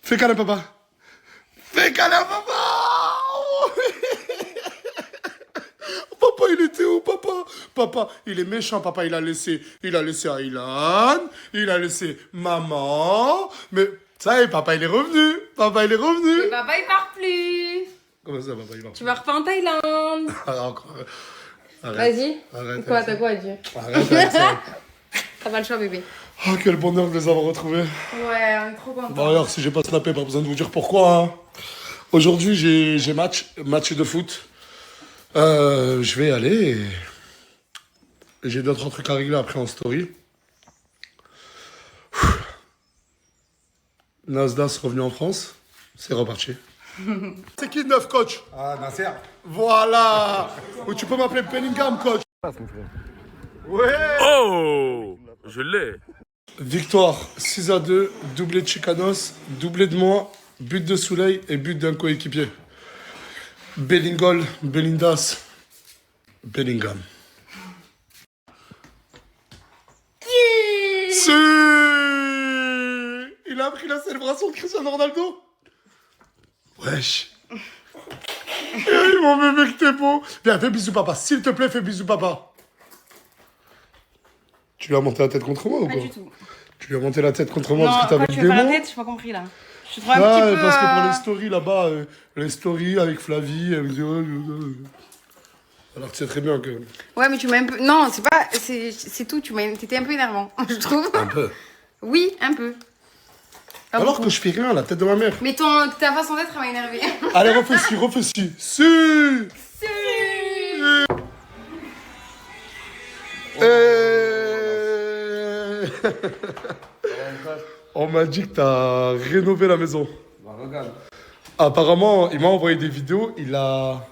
Fais câlin, papa. Fais câlin, papa. Papa, il était où, papa? Papa, il est méchant, papa. Il a laissé Aylan. Il a laissé maman. Mais ça y est, papa, il est revenu. Papa, il est revenu. Mais papa, il part plus. Comment ça, papa, il part plus? Tu vas refaire en Thaïlande. Ah, encore. Vas-y. Arrête. Quoi, t'as quoi à dire? Arrête avec ça. T'as pas le choix, bébé. Oh, quel bonheur de les avoir retrouvés. Ouais, on est trop contents. Bon, alors, si j'ai pas snappé, pas besoin de vous dire pourquoi. Hein. Aujourd'hui, j'ai match de foot. Je vais y aller. J'ai d'autres trucs à régler après en story. Nasdaq revenu en France. C'est reparti. C'est qui le neuf, coach? Ah, Nasser. Voilà. Ou tu peux m'appeler Bellingham, coach. Ouais. Oh, je l'ai. Victoire 6-2, doublé de Chicanos, doublé de moi, but de Souley et but d'un coéquipier. Bellingham, Bellindas, Bellingham. Si. Il a pris la célébration de Cristiano Ronaldo. Wesh. Eh, mon bébé que t'es beau. Viens, fais bisous papa, s'il te plaît, fais bisous papa. Tu lui as monté la tête contre moi ou Pas quoi? du tout. Tu lui as monté la tête contre moi Non, parce que t'avais quoi, le tu veux faire la démon? tête? J'ai pas compris, là. Je trouve un Ah, petit peu... parce que pour les stories là-bas, les stories avec Flavie, elle me dit, alors que c'est très bien que... Ouais, mais tu m'as un peu... Non, c'est pas... C'est tout, t'étais un peu énervant, je trouve. Un peu. Oui, un peu. Pas Alors beaucoup. que je fais rien, la tête de ma mère. Mais ta façon d'être, elle m'a énervé. Allez, refais-ci. Si. On m'a dit que t'as rénové la maison. Bah, regarde. Apparemment, il m'a envoyé des vidéos, il a...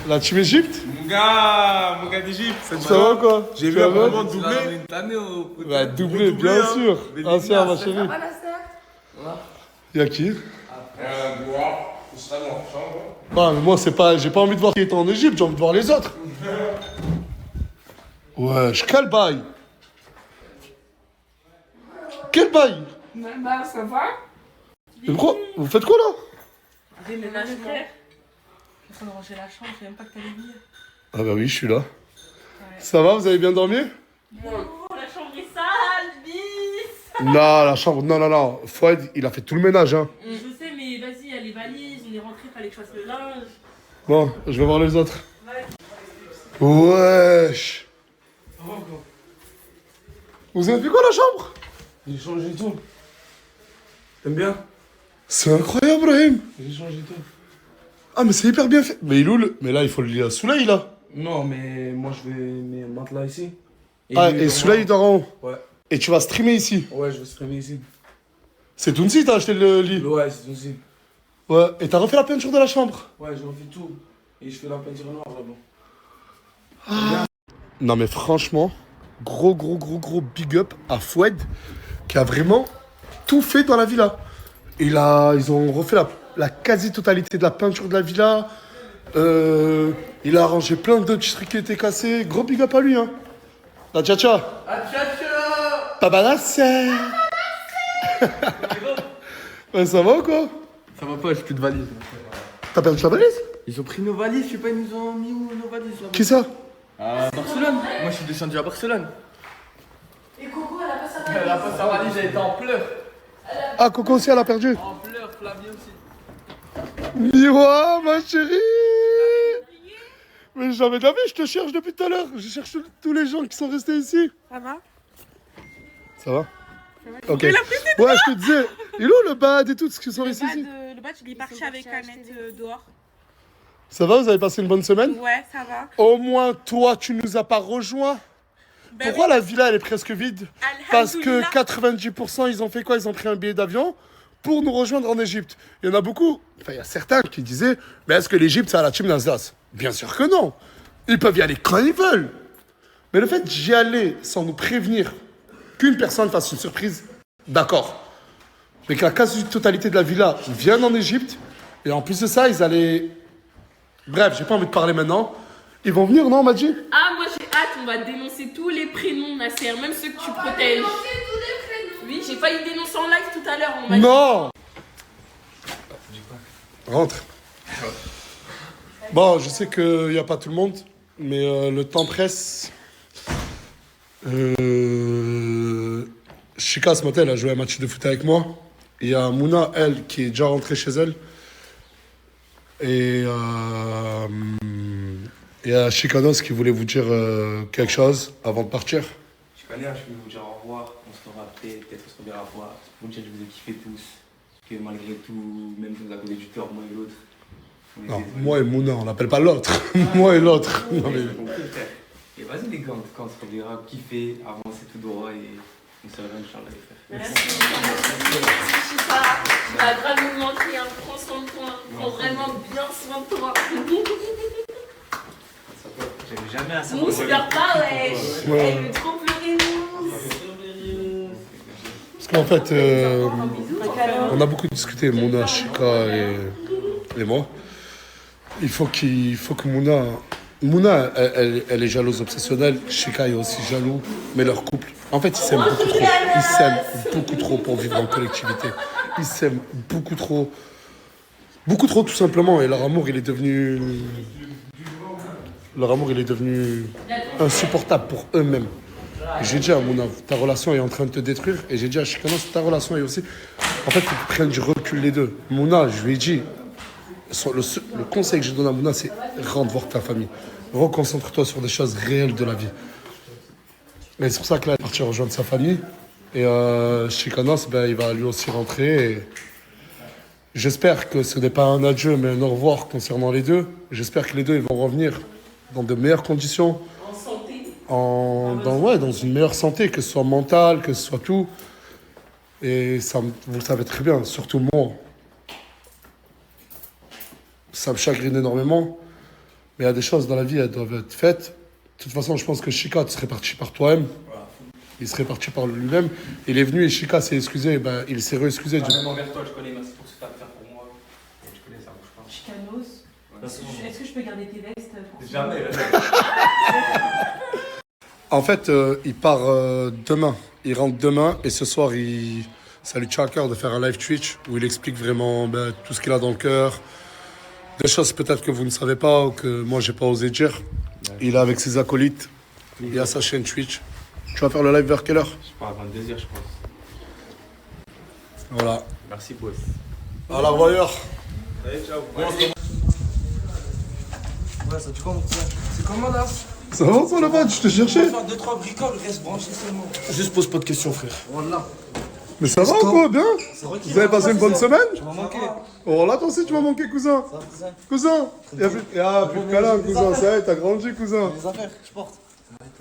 La team Égypte? Mon gars d'Égypte. Ça va quoi? J'ai Tu vu vas un bien? moment doubler. Une année au. Bah, doublé, bien sûr. Ah, c'est ma chérie. Y'a qui? Non, mais moi, c'est pas... J'ai pas envie de voir qui est en Égypte, j'ai envie de voir les autres. Wesh, quel bail? Quel bail? Bah, ça va. Mais pourquoi? Vous faites quoi là? Déménagement. Je suis en train de ranger la chambre, je savais même pas que t'allais venir. Ah bah oui, je suis là. Ça va, vous avez bien dormi? Oh, la chambre est sale, bis. Non, la chambre, non. Fouad, il a fait tout le ménage, hein. Je sais, mais vas-y, il y a les valises, on est rentré, fallait que je fasse le linge. Bon, je vais voir les autres. Ouais. Wesh. Vous avez fait quoi la chambre? J'ai changé tout. T'aimes bien? C'est incroyable, Brahim. J'ai changé tout. Ah, mais c'est hyper bien fait. Mais il est où le... Mais là, il faut le lire à Souley, là. Non, mais moi je vais mes matelas ici. Et Souley, il dort en haut. Ouais. Et tu vas streamer ici. Ouais, je vais streamer ici. C'est Tounsi, t'as acheté le lit. Ouais, c'est aussi. Ouais. Et t'as refait la peinture de la chambre. Ouais, j'ai refait tout. Et je fais la peinture noire là-bas. Non, mais franchement, gros big up à Fouad, qui a vraiment tout fait dans la villa. Ils ont refait la quasi-totalité de la peinture de la villa. Il a arrangé plein de petits trucs qui étaient cassés. Gros big up à lui, hein. La tcha-tcha. Papa Nasser. Ouais, ça va ou quoi? Ça va pas, j'ai plus de valises. T'as perdu ta valise? Ils ont pris nos valises, je sais pas, ils nous ont mis où nos valises là-bas? Qui ça? À Barcelone. Moi je suis descendu à Barcelone. Et Coco, elle a pas sa valise. Elle a pas sa valise, elle était en pleurs. Ah, Coco aussi, elle a perdu. En pleurs, Flavie aussi. Miroir, ma chérie. Mais jamais de la vie, je te cherche depuis tout à l'heure. Je cherche tous les gens qui sont restés ici. Ça va? Ça va? Ok. Ouais, je te disais, il est où le bad et tout, ce qui sont restés ici? Le badge, il est parti avec Annette dehors. Ça va, vous avez passé une bonne semaine? Ouais, ça va. Au moins, toi, tu nous as pas rejoints. Ben Pourquoi la villa, elle est presque vide? Parce que Alhamdoulilah. 90%, ils ont fait quoi? Ils ont pris un billet d'avion pour nous rejoindre en Égypte. Il y en a beaucoup. Enfin, il y a certains qui disaient, mais est-ce que l'Égypte, c'est à la team Nasdaq? Bien sûr que non. Ils peuvent y aller quand ils veulent. Mais le fait d'y aller sans nous prévenir qu'une personne fasse une surprise, d'accord. Mais que la quasi-totalité de la villa vienne en Égypte, et en plus de ça, ils allaient... Bref, j'ai pas envie de parler maintenant. Ils vont venir, non, on m'a dit? Ah, moi j'ai hâte, on va dénoncer tous les prénoms, Nasser, même ceux que tu protèges. Oui, j'ai failli dénoncer en live tout à l'heure. On m'a dit. Non. Rentre. Bon, je sais qu'il n'y a pas tout le monde, mais le temps presse. Chika, ce matin, elle a joué un match de foot avec moi. Il y a Mouna, elle, qui est déjà rentrée chez elle. Et il y a Chikanos qui voulait vous dire quelque chose avant de partir. Je connais, je peux vous dire au revoir. On se revoit après, peut-être on se reverra voir. Pour vous dire que je vous ai kiffé tous. Que malgré tout, même si vous avez du tort, moi et l'autre. Non, moi et Mouna, on l'appelle pas l'autre. Moi et l'autre. Non, mais... Et vas-y les gars, quand on se reverra, kiffer, avancer tout droit et on se reverra, Inch'Allah, les frères. Merci. Merci, Chifa. Tu m'as grave nous manqué. Hein. Prends soin de toi. Prends vraiment bien soin de toi. J'avais jamais assez. Mousse, pleure pas, ouais. Elle veut trop pleurer, Mousse. Parce qu'en fait, on a beaucoup discuté, Mouna, Chika et moi. Il faut que Mouna, elle est jalouse obsessionnelle. Chika est aussi jaloux. Mais leur couple, en fait, ils s'aiment beaucoup trop. Ils s'aiment beaucoup trop pour vivre en collectivité. Ils s'aiment beaucoup trop. Beaucoup trop, tout simplement. Et leur amour, il est devenu insupportable pour eux-mêmes. Et j'ai dit à Mouna, ta relation est en train de te détruire. Et j'ai dit à Chika, ta relation est aussi... En fait, il faut qu'ils prennent du recul les deux. Mouna, je lui ai dit... Le conseil que je donne à Mouna, c'est rentre voir ta famille. Reconcentre-toi sur des choses réelles de la vie. Et c'est pour ça que là, il est parti rejoindre sa famille. Et Chikanos, il va lui aussi rentrer. Et j'espère que ce n'est pas un adieu, mais un au revoir concernant les deux. J'espère que les deux ils vont revenir dans de meilleures conditions. En santé. Dans une meilleure santé, que ce soit mentale, que ce soit tout. Et ça, vous le savez très bien, surtout moi. Ça me chagrine énormément, mais il y a des choses dans la vie, elles doivent être faites. De toute façon, je pense que Chika serait parti par toi-même. Il serait parti par lui-même. Il est venu et Chika s'est excusé. Il s'est re-excusé. Même envers toi, je connais, merci pour ce que tu as fait pour moi. Je connais, ça bouge pas. Chicanos. Est-ce que je peux garder tes vestes pour Jamais. En fait, il part demain. Il rentre demain et ce soir, ça lui tient à cœur de faire un live Twitch où il explique vraiment tout ce qu'il a dans le cœur. Des choses peut-être que vous ne savez pas ou que moi j'ai pas osé dire. Il est avec ses acolytes. Il a sa chaîne Twitch. Tu vas faire le live vers quelle heure? Je pars à 22h, je pense. Voilà. Merci, boss. À la revoyeur. Allez, ciao. Ouais, ça tu comment c'est comment là? Ça va ça, le match? Je te cherchais. On va faire 2-3 bricoles, reste branché seulement. Juste pose pas de questions, frère. Voilà. Mais ça va ou quoi? Bien? Vous avez passé une bonne semaine? Tu m'as manqué. Oh là, toi aussi tu m'as manqué, cousin. Ça va, cousin? Cousin. Il y a plus de câlin, cousin. Ça y est, t'as grandi, cousin. Les affaires que je porte.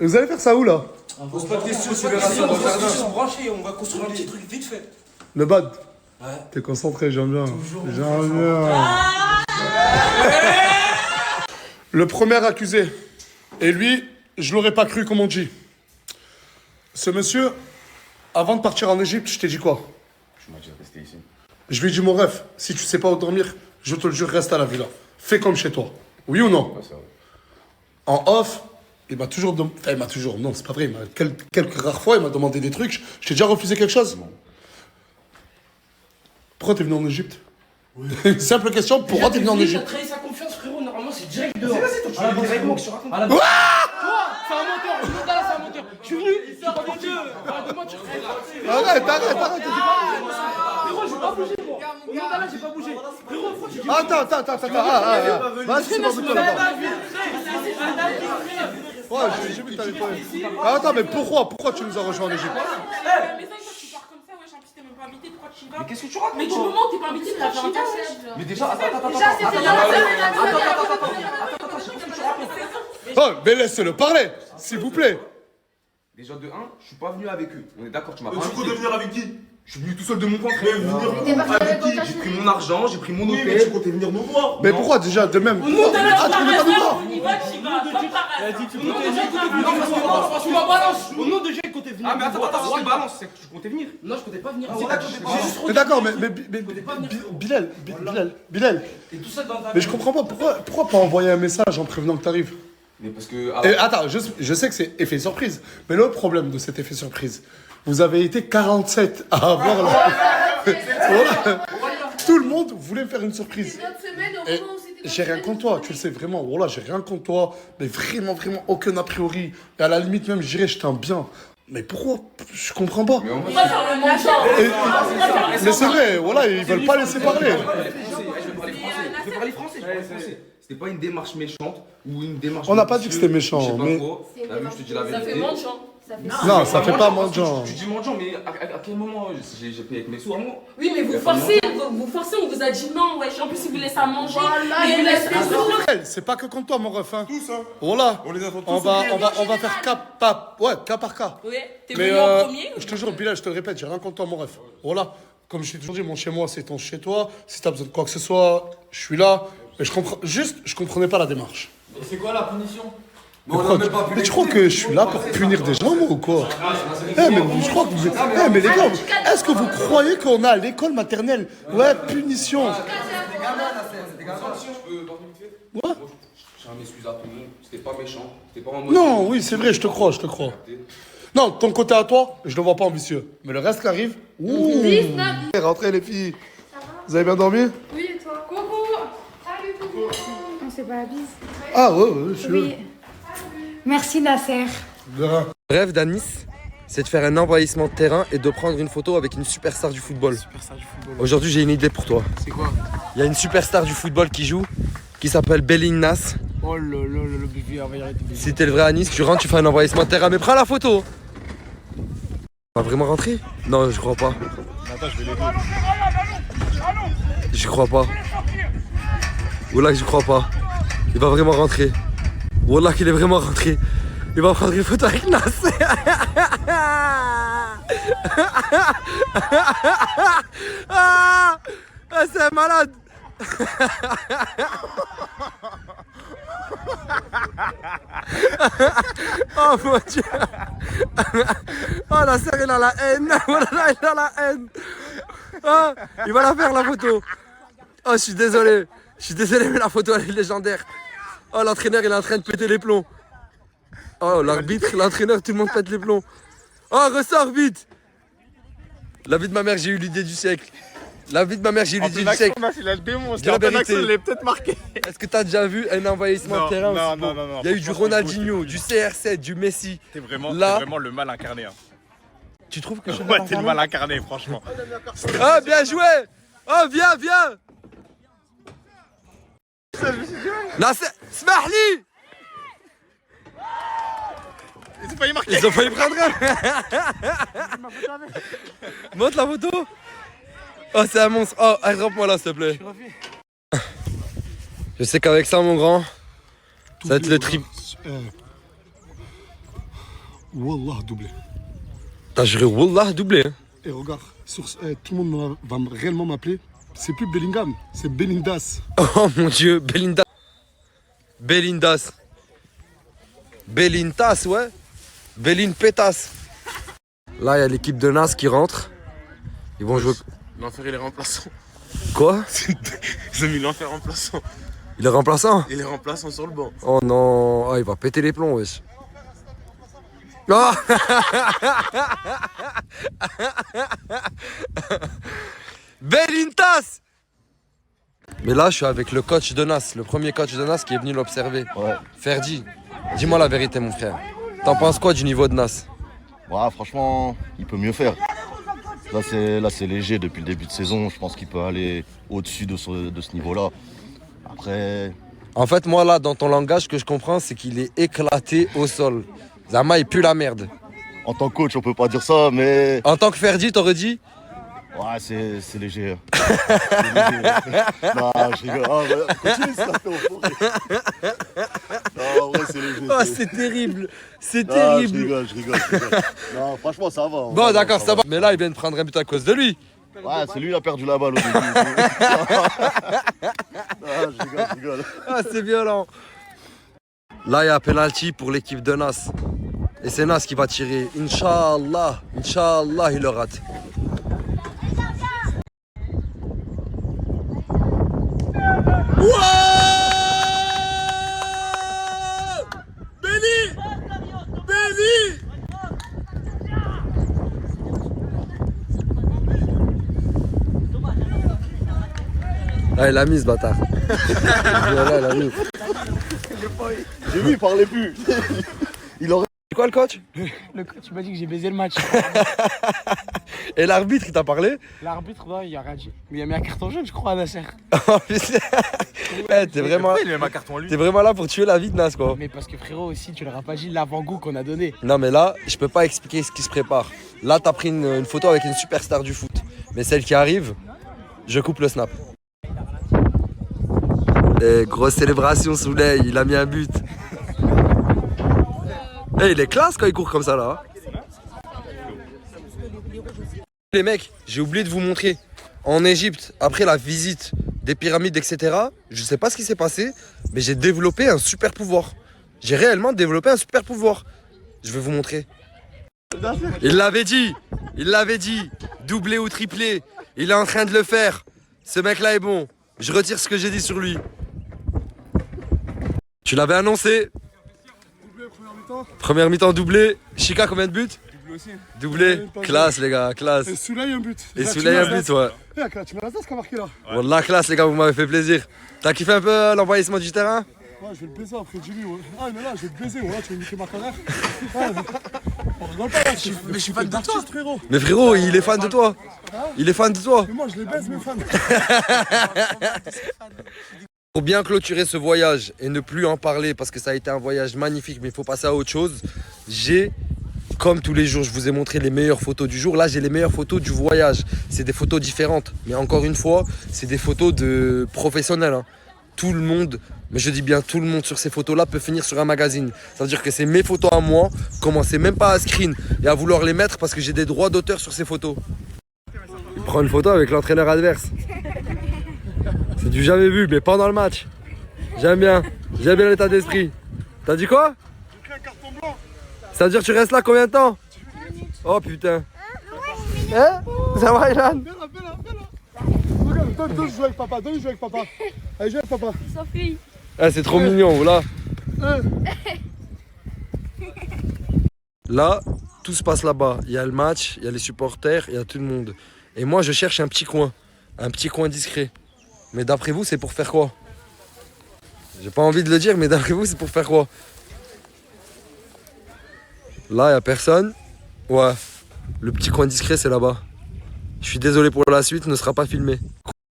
Et vous allez faire ça où, là? Pose pas de questions, tu verras ça dans le jardin. On va brancher, on va construire un petit truc vite fait. Le bad. Ouais. T'es concentré, j'aime bien. J'aime bien. Le premier accusé. Et lui, je l'aurais pas cru, comme on dit. Ce monsieur, avant de partir en Égypte, je t'ai dit quoi? Je m'as dit de rester ici. Je lui ai dit, mon ref, si tu sais pas où dormir, je te le jure, reste à la villa. Fais comme chez toi. Oui ou non? Ouais, ça va. En off, il m'a toujours demandé... Enfin, il m'a toujours... Non, c'est pas vrai. Quelques rares fois, il m'a demandé des trucs. Je t'ai déjà refusé quelque chose? Non. Pourquoi t'es venu en Égypte? Une simple question, pourquoi t'es venu en Égypte? Trahi sa confiance, frérot, normalement c'est direct dehors. C'est toi, tu C'est un menteur, tu montes là, c'est un menteur. Je suis venu, c'est un menteur. Arrête-moi, tu Arrête. Frérot, j'ai pas bougé, moi. Au montant là, j'ai pas bougé. Frérot, pourquoi tu dis Attends. Vas-y, c'est pas pour toi, là-bas. Ouais, j'ai vu que t'allais pas... Attends, mais pourquoi tu nous as rejoints en Égypte? Mais ça, toi, tu pars comme ça, wesh, en plus, t'es même pas invité, pourquoi tu y vas? Mais qu'est-ce que tu racontes? Mais du moment où t'es pas invité, pourquoi tu y vas, wesh? Mais déjà, attends. Oh, mais laissez-le parler, s'il vous plaît. Déjà de 1, je suis pas venu avec eux. On est d'accord, tu m'as pas Du coup, de invité. venir avec qui? Je suis venu tout seul de mon coin, frère. T'es parti avec qui? J'ai pris mon argent, j'ai pris mon Oui, mais hôtel. tu comptais venir nous voir. Mais pourquoi déjà, de même? Au nom de la Ah, tu voulais pas nous voir? on y va, tu y vas, comme par hasard. Tu m'as balance. Au nom de Dieu, il comptait venir. Ah, mais attends, je te balance, c'est que tu comptais venir. Non, je comptais pas venir. Mais d'accord, mais Bilal, Et tout ça dans ta mais je comprends pas, pourquoi pas envoyer un message en prévenant que t'arrives? Mais parce que. Et attends, je sais que c'est effet surprise, mais le problème de cet effet surprise, Vous avez été 47 à avoir la... Voilà. Tout le monde voulait me faire une surprise. Et j'ai rien contre toi, tu le sais vraiment. Voilà, j'ai rien contre toi. Mais vraiment, vraiment, aucun a priori. Et à la limite même, je dirais, je t'aime bien. Mais pourquoi? Je comprends pas. On va faire le mangeant. Mais c'est vrai, voilà, ils veulent pas laisser parler. Je vais parler français. C'était pas une démarche méchante ou une démarche. On n'a pas dit que c'était méchant, Je sais pas mais- quoi. T'as vu, je te dis la Ça vérité. fait mangeant. Non, ça fait pas mendiant. Tu dis mendiant, mais à quel moment j'ai payé avec mes sous à moi? Oui, mais vous forcez, on vous a dit non, wesh. En plus, il vous laisse à manger. Il vous laisse les sous. C'est pas que contre toi, mon ref. Hein. Tous, hein. Voilà. On les attend tous. On va faire cas par cas. Oui, t'es Mais venu en premier. je te jure, Bilal, je te le répète, j'ai rien contre toi, mon ref. Voilà. Comme je t'ai toujours dit, mon chez moi, c'est ton chez toi. Si t'as besoin de quoi que ce soit, je suis là. Mais je comprenais pas la démarche. Et c'est quoi la punition? Mais tu crois que je suis là pour punir des gens, moi, ou quoi? Mais je crois que vous êtes... mais les gars, est-ce que vous croyez qu'on a à l'école maternelle? Ouais, punition. Ouais. J'ai un excuse à tout le monde. C'était pas méchant. C'était pas en mode. Non, oui, c'est vrai, je te crois. Non, ton côté à toi, je le vois pas ambitieux. Mais le reste qui arrive... Ouh. Rentrez, les filles. Vous avez bien dormi? Oui, et toi? Coucou. Salut, coucou. On s'est pas la bise. Ah ouais, je suis Oui. Merci, Nasser. de rien. Le rêve d'Anis, c'est de faire un envahissement de terrain et de prendre une photo avec une superstar du football. Aujourd'hui, j'ai une idée pour toi. C'est quoi? Il y a une superstar du football qui joue, qui s'appelle Belinnas. Oh le bébé, on va y arrêter. Si t'es le vrai Anis, tu rentres, tu fais un envahissement de terrain, mais prends la photo. On va vraiment rentrer? Non, je crois pas. Attends, je vais l'aider. J'y crois pas. Wallah, j'y crois pas. Il va vraiment rentrer. Wallah, qu'il est vraiment rentré. Il va prendre une photo avec Nasser. Ah, c'est un malade. Oh mon Dieu. Oh, Nasser, il a la haine. Wallah, il a la haine. Ah, il va la faire la photo. Oh, je suis désolé. Mais la photo, elle est légendaire. Oh, l'entraîneur, il est en train de péter les plombs. Oh, l'arbitre, l'entraîneur, tout le monde pète les plombs. Oh, ressors vite. La vie de ma mère, j'ai eu l'idée du siècle. La vie de ma mère, j'ai eu l'idée du siècle. Il a le démon. Dis la vérité. Il est peut-être marqué. Est-ce que t'as déjà vu un envahissement Non, de terrain non, aussi non, beau? non, non, Il y a eu du franchement, Ronaldinho, du CR7, du Messi. T'es vraiment le mal incarné. Hein. Tu trouves que je suis Ouais, t'es le mal incarné, franchement. Oh, bien joué. Oh, viens. Nasser, Smahli. Ils ont failli marquer. Ils ont failli prendre un. Montre la photo. Oh, c'est un monstre. Oh, attrape-moi là, s'il te plaît. Je sais qu'avec ça, mon grand, ça va être le trip. Wallah, doublé. T'as juré Wallah doublé. Hein. Et regarde, tout le monde va réellement m'appeler. C'est plus Bellingham, c'est Belindas. Oh mon Dieu, Belindas. Belintas, ouais. Belin Pétas. Là, il y a l'équipe de Nas qui rentre. Ils vont jouer. L'enfer, il est remplaçant. Quoi? Ils ont mis l'enfer remplaçant. Il est remplaçant? Il est remplaçant sur le banc. Oh non, oh, il va péter les plombs, wesh. Oh. Belintas. Mais là, je suis avec le coach de Nas, le premier coach de Nas qui est venu l'observer. Ouais. Ferdi, dis-moi la vérité, mon frère. T'en penses quoi du niveau de Nas? Ouais, franchement, il peut mieux faire. Là, c'est léger depuis le début de saison. Je pense qu'il peut aller au-dessus de ce niveau-là. Après... En fait, moi, là, dans ton langage, ce que je comprends, c'est qu'il est éclaté au sol. Zama, il pue la merde. En tant que coach, on peut pas dire ça, mais... En tant que Ferdi, t'aurais dit? Ouais, c'est léger. C'est léger. Non, je rigole. Ah, ouais, continue, ça fait au fond. Non, en vrai, c'est léger. Oh, c'est terrible. C'est Non, terrible. je rigole. Non, franchement, ça va. Bon, d'accord, ça va. Mais là, il vient de prendre un but à cause de lui. Ouais, c'est lui qui a perdu la balle au début. Non, je rigole. Ah, c'est violent. Là, il y a un penalty pour l'équipe de Nas. Et c'est Nas qui va tirer. Inch'Allah, il le rate. Ah, il a mis ce bâtard. Voilà, il a mis. J'ai vu, il parlait plus. Il aurait. C'est quoi le coach? Le coach m'a dit que j'ai baisé le match. Et l'arbitre, il t'a parlé? L'arbitre, non, il a rien dit. Mais il a mis un carton jaune, je crois, à Nasser. Oh putain. Eh, t'es vraiment... Il met ma carton à lui. T'es vraiment là pour tuer la vie de Nas, quoi. Mais parce que frérot, aussi, tu leur as pas dit l'avant-goût qu'on a donné. Non, mais là, je peux pas expliquer ce qui se prépare. Là, t'as pris une photo avec une superstar du foot. Mais celle qui arrive, je coupe le snap. Et grosse célébration, Souley, il a mis un but. Eh, il est classe quand il court comme ça, là. Les mecs, j'ai oublié de vous montrer. En Égypte, après la visite des pyramides, etc., je sais pas ce qui s'est passé, mais j'ai développé un super pouvoir. J'ai réellement développé un super pouvoir. Je vais vous montrer. Il l'avait dit, doublé ou triplé. Il est en train de le faire. Ce mec-là est bon. Je retire ce que j'ai dit sur lui. Tu l'avais annoncé. Doublé, première mi-temps. Première mi-temps doublé. Chika, combien de buts? Doublé aussi. Doublé. Classe, les gars, classe. Et Souley, un but. Et Souley, un but, ouais. Tu m'as ce qu'a marqué là. Wallah, classe, les gars, vous m'avez fait plaisir. T'as kiffé un peu l'envahissement du terrain? Ouais, je vais le baiser après Jimmy. Ouais. Ah, mais là, je vais te baiser. Ouais, tu veux niquer ma carrière. Ouais, on rigole pas là. Mais je suis fan de toi, frérot. Mais frérot, il est fan de toi. Il est fan de toi. Mais moi, je les baise, mes fans. Pour bien clôturer ce voyage et ne plus en parler parce que ça a été un voyage magnifique, mais il faut passer à autre chose, j'ai, comme tous les jours, je vous ai montré les meilleures photos du jour. Là, j'ai les meilleures photos du voyage. C'est des photos différentes. Mais encore une fois, c'est des photos de professionnels. Hein. Tout le monde, mais je dis bien tout le monde sur ces photos-là peut finir sur un magazine. Ça veut dire que c'est mes photos à moi. Commencez même pas à screen et à vouloir les mettre parce que j'ai des droits d'auteur sur ces photos. Il prend une photo avec l'entraîneur adverse. C'est du jamais vu, mais pendant le match. J'aime bien l'état d'esprit. T'as dit quoi? J'ai pris un carton blanc. Ça veut dire que tu restes là combien de temps? Oh putain. Hein? Ça va, Ilan? Viens là. Regarde, donne, je joue avec papa. Allez, joue avec papa. Sophie. Ah, c'est trop mignon, là. Là, tout se passe là-bas. Il y a le match, il y a les supporters, il y a tout le monde. Et moi, je cherche un petit coin discret. Mais d'après vous, c'est pour faire quoi? J'ai pas envie de le dire, mais d'après vous, c'est pour faire quoi? Là, il n'y a personne. Ouais, le petit coin discret, c'est là-bas. Je suis désolé pour la suite, ne sera pas filmé.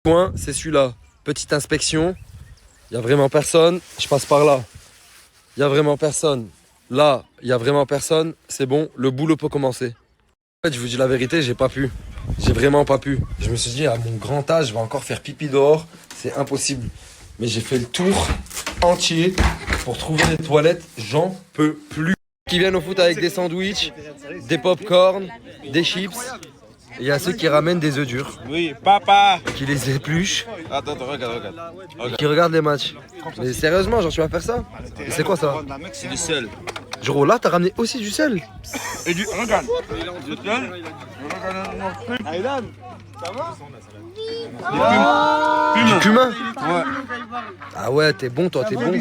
Coin, c'est celui-là. Petite inspection. Il n'y a vraiment personne. Je passe par là. Il n'y a vraiment personne. Là, il n'y a vraiment personne. C'est bon, le boulot peut commencer. En fait, je vous dis la vérité, j'ai pas pu. J'ai vraiment pas pu. Je me suis dit, à mon grand âge, je vais encore faire pipi dehors. C'est impossible. Mais j'ai fait le tour entier pour trouver des toilettes. J'en peux plus. Qui viennent au foot avec des sandwichs, des pop-corn, des chips. Il y a ceux qui ramènent des œufs durs. Oui, papa. Qui les épluchent. Attends, regarde. Et qui regardent les matchs. Mais sérieusement, genre, tu vas faire ça? Et c'est quoi ça? C'est du sel. Genre, là, t'as ramené aussi du sel. Et du. Regarde. Du cumin. Ouais. Ah ouais, t'es bon, toi, t'es bon.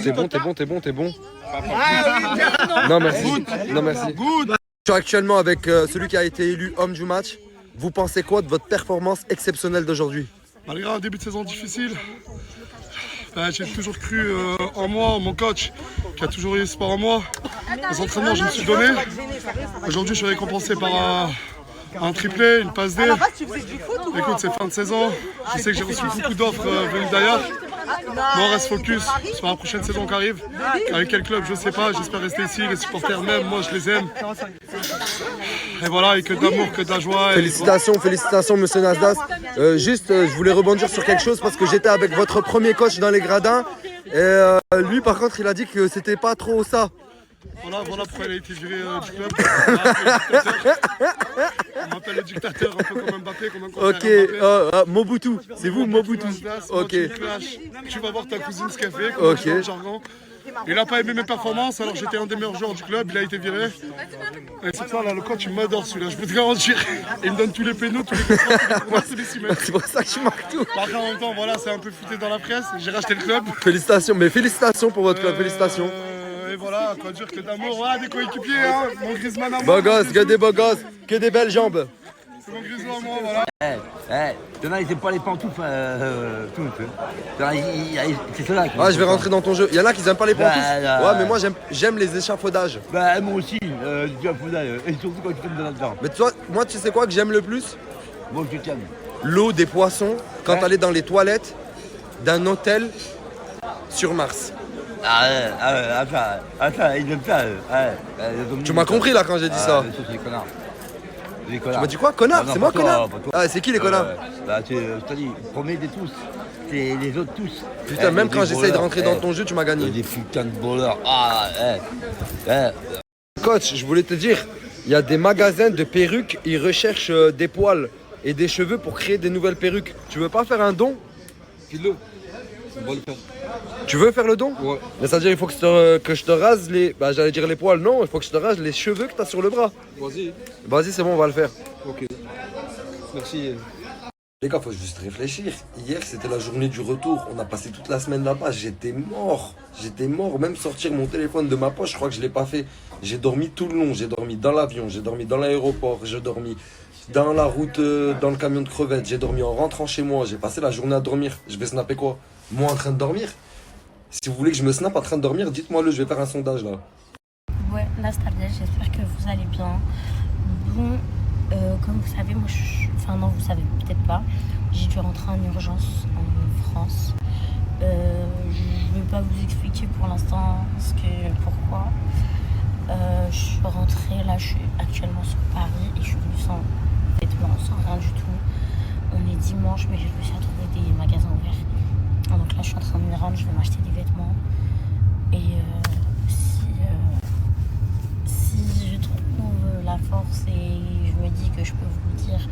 Non, merci. Je suis actuellement avec celui qui a été élu homme du match. Vous pensez quoi de votre performance exceptionnelle d'aujourd'hui? Malgré un début de saison difficile, j'ai toujours cru en moi, en mon coach, qui a toujours eu espoir en moi. Les entraînements, je me suis donné. Aujourd'hui, je suis récompensé par un triplé, une passe D. Écoute, c'est fin de saison. Je sais que j'ai reçu beaucoup d'offres venues d'ailleurs. Mais on reste focus sur la prochaine saison qui arrive. Avec quel club, je ne sais pas. J'espère rester ici. Les supporters même, moi je les aime. Et voilà, et que d'amour, que de la joie. Félicitations, monsieur Nasdas. Je voulais rebondir sur quelque chose parce que j'étais avec votre premier coach dans les gradins. Et lui, par contre, il a dit que c'était pas trop ça. Voilà pourquoi il a été viré du club. On m'appelle le dictateur, un peu comme Mbappé, comme un confrère Ok, Mobutu, c'est vous Mobutu. Ok. Tu vas voir ta cousine ce qu'elle fait, comme dans le jargon. Il n'a pas aimé mes performances, alors j'étais un des meilleurs joueurs du club, il a été viré. Et c'est ça, là, le coach, il m'adore celui-là, je peux te garantir. Il me donne tous les pénaux, tous les contrats, tous les 6 mètres. C'est pour ça que je marque tout. Par contre, en même temps, voilà, c'est un peu fouté dans la presse, j'ai racheté le club. Félicitations pour votre club, félicitations. Et voilà, quoi dire que d'amour, des coéquipiers, hein, mon Griezmann à moi. Beau gosse, que des beaux gosses, que des belles jambes. Gros bisous à moi, voilà. T'en as, ils aiment pas les pantoufles, tout. C'est cela qui. Ah, je vais rentrer dans ton jeu. Il y en a qui aiment pas les pantoufles. Bah, Ouais, mais moi j'aime les échafaudages. Bah, moi aussi, du affoudage. Et surtout quand tu tombes là-dedans. Mais toi, moi, tu sais quoi que j'aime le plus? Bon, je te calme. L'eau des poissons quand Ouais. t'allais dans les toilettes d'un hôtel sur Mars. Attends, ils aiment ça. Tu m'as compris là quand j'ai dit ça. C'est des connards. Des Tu connards. m'as dit quoi, connard? Ah non, C'est moi, pas toi, connard? pas toi. Ah, c'est qui les connards? Bah, je t'ai dit, premier des tous. C'est les autres tous. Putain, même des quand j'essaye de voleurs, rentrer dans ton jeu, tu m'as gagné. Des putains de voleurs. Coach, je voulais te dire, il y a des magasins de perruques, ils recherchent des poils et des cheveux pour créer des nouvelles perruques. Tu veux pas faire un don? Dis-le. On va le faire. Tu veux faire le don? Ouais. Mais ça veut dire il faut que je te rase les... Bah j'allais dire les poils, non, il faut que je te rase les cheveux que t'as sur le bras. Vas-y. Vas-y, c'est bon, on va le faire. Ok. Merci. Les gars, faut juste réfléchir. Hier, c'était la journée du retour. On a passé toute la semaine là-bas. J'étais mort. Même sortir mon téléphone de ma poche, je crois que je l'ai pas fait. J'ai dormi tout le long. J'ai dormi dans l'avion, j'ai dormi dans l'aéroport, j'ai dormi dans la route, dans le camion de crevettes. J'ai dormi en rentrant chez moi. J'ai passé la journée à dormir. Je vais snapper quoi? Moi en train de dormir? Si vous voulez que je me snappe en train de dormir, dites-moi-le. Je vais faire un sondage là. Ouais, Nastalia, j'espère que vous allez bien. Bon, comme vous savez, moi enfin non, vous savez peut-être pas, j'ai dû rentrer en urgence en France. Je ne vais pas vous expliquer pour l'instant pourquoi. Je suis rentrée, là je suis actuellement sur Paris et je suis venue sans vêtements, sans rien du tout. On est dimanche mais j'ai réussi à trouver des magasins ouverts. Donc là je suis en train de m'y rendre, je vais m'acheter des vêtements. Et si je trouve la force et je me dis que je peux vous le dire,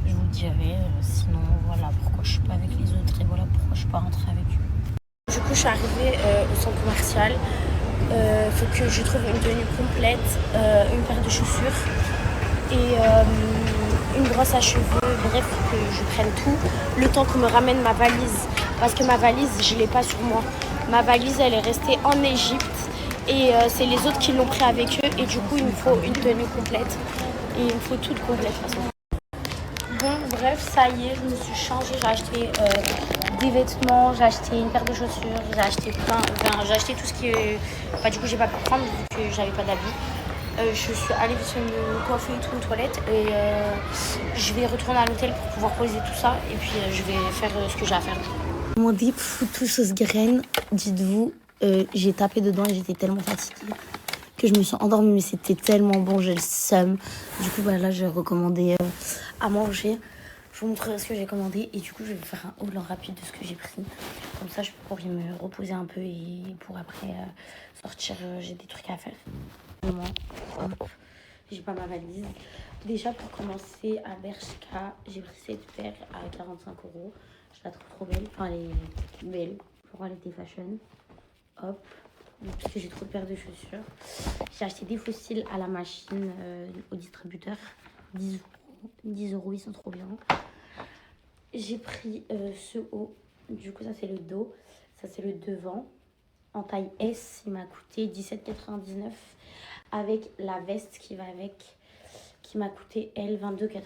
je vous le dirai. Sinon voilà pourquoi je suis pas avec les autres et voilà pourquoi je suis pas rentrée avec eux. Du coup je suis arrivée au centre commercial. Faut que je trouve une tenue complète, une paire de chaussures et une brosse à cheveux. Bref, que je prenne tout le temps qu'on me ramène ma valise, parce que ma valise je l'ai pas sur moi. Ma valise elle est restée en Égypte et c'est les autres qui l'ont pris avec eux et du coup il me faut une tenue complète et il me faut toute complète de toute façon. Bon bref, ça y est, je me suis changée, j'ai acheté des vêtements, j'ai acheté une paire de chaussures, j'ai acheté j'ai acheté tout ce qui est... Bah, du coup j'ai pas pu prendre vu que j'avais pas d'habits. Je suis allée se me coiffer et tout, aux toilettes et je vais retourner à l'hôtel pour pouvoir poser tout ça et puis je vais faire ce que j'ai à faire. Ils m'ont dit foutu sauce graine, dites-vous, j'ai tapé dedans et j'étais tellement fatiguée que je me suis endormie, mais c'était tellement bon, j'ai le seum. Du coup bah, là j'ai recommandé à manger. Je vous montrerai ce que j'ai commandé et du coup je vais vous faire un haul en rapide de ce que j'ai pris. Comme ça je pourrais me reposer un peu et pour après sortir, j'ai des trucs à faire. J'ai pas ma valise. Déjà pour commencer à Bershka, j'ai pris cette paire à 45 €. Je la trouve trop belle, enfin elle est belle pour aller des fashion. Hop, parce que j'ai trop de paires de chaussures. J'ai acheté des fossiles à la machine au distributeur, 10 €, ils sont trop bien. J'ai pris ce haut, du coup ça c'est le dos, ça c'est le devant. En taille S, il m'a coûté 17,99 € avec la veste qui va avec, qui m'a coûté elle 22,99 €.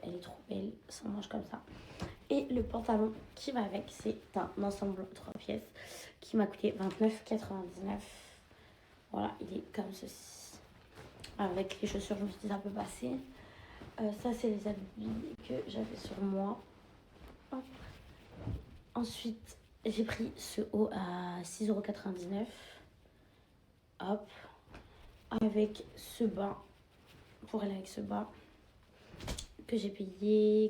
Elle est trop belle, ça mange comme ça. Et le pantalon qui va avec, c'est un ensemble 3 pièces qui m'a coûté 29,99 €. Voilà, il est comme ceci. Avec les chaussures, je me suis dit ça peut passer. Ça c'est les habits que j'avais sur moi. Hop. Ensuite, j'ai pris ce haut à 6,99 €. Hop. Avec ce bas. Pour aller avec ce bas. Que j'ai payé.